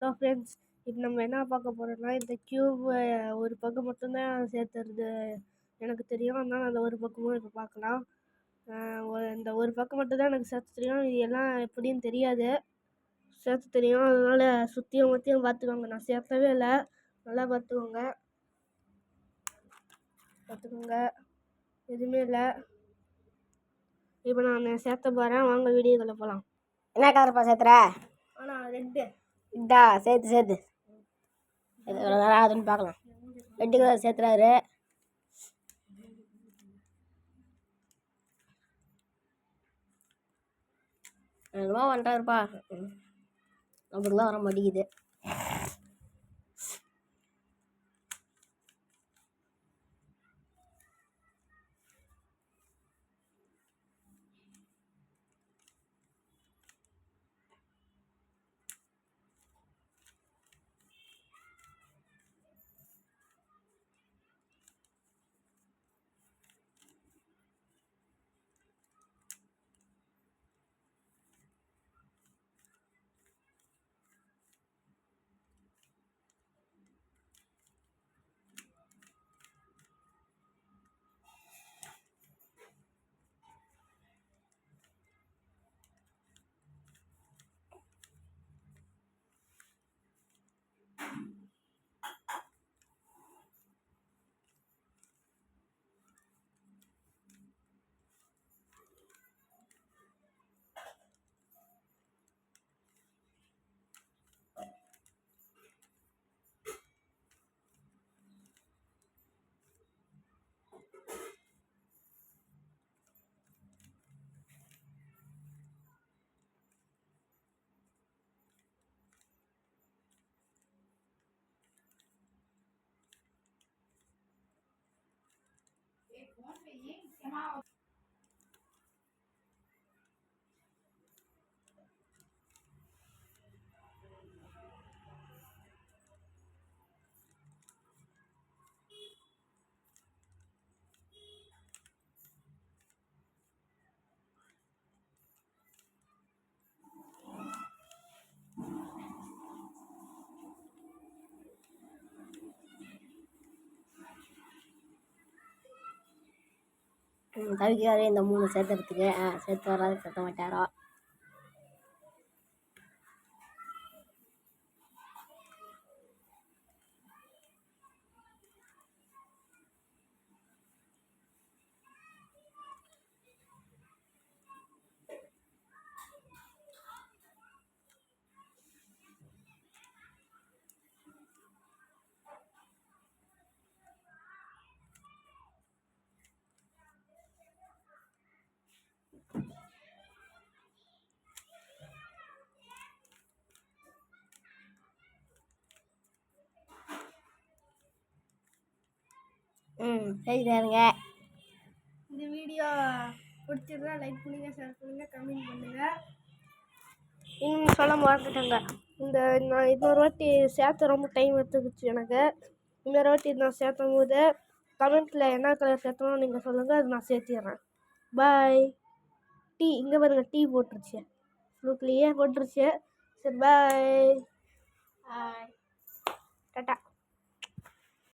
Hello friends, இப்போ நம்ம என்ன பார்க்க போகிறோம்னா, இந்த க்யூப் ஒரு பக்கம் மட்டும்தான் சேர்த்துறது எனக்கு தெரியும். அதனால் அந்த ஒரு பக்கமும் இப்போ பார்க்கலாம். இந்த ஒரு பக்கம் மட்டும்தான் எனக்கு சேர்த்து தெரியும். இது எல்லாம் எப்படின்னு தெரியாது. சேர்த்து தெரியும், அதனால் சுற்றியும் முற்றியும் பார்த்துக்கோங்க. நான் சேர்த்தவே இல்லை, நல்லா பார்த்துக்கோங்க. எதுவுமே இல்லை. இப்போ நான் சேர்த்த போகிறேன், வாங்க வீடியோக்குள்ளே போகலாம். என்ன கலர்ப்பா சேர்த்துற? ஆனால் ரெட்டு இதா சேர்த்து எவ்வளோ நேரம் ஆகுதுன்னு பார்க்கலாம். ரெட்டு கலர் சேர்த்துறாரு. என்னமோ வந்துட்டாருப்பா, நம்மளுக்குலாம் வர மாட்டேங்குது. தவிக்காரு இந்த 3 சேர்த்துறதுக்கு. சேர்த்து வராது, சேர்த்த மாட்டாரா? சரிங்க. இந்த வீடியோ பிடிச்சிருந்தா லைக் பண்ணுங்கள், ஷேர் பண்ணுங்கள், கமெண்ட் பண்ணுங்கள். இன்னும் சொல்ல மறந்துட்டேங்க, நான் இன்னொரு வாட்டி சேர்த்த ரொம்ப டைம் எடுத்துக்கிச்சு எனக்கு. இன்னொரு வாட்டி நான் சேர்த்தும் போது கமெண்ட்டில் என்ன கலர் சேர்த்தணும் நீங்கள் சொல்லுங்கள், அது நான் சேர்த்திடுறேன். பாய். இங்கே பாருங்கள், டீ போட்டுருச்சு, ஃப்ளூக்லேயே போட்டுருச்சு. சரி, பாய். டாட்டா.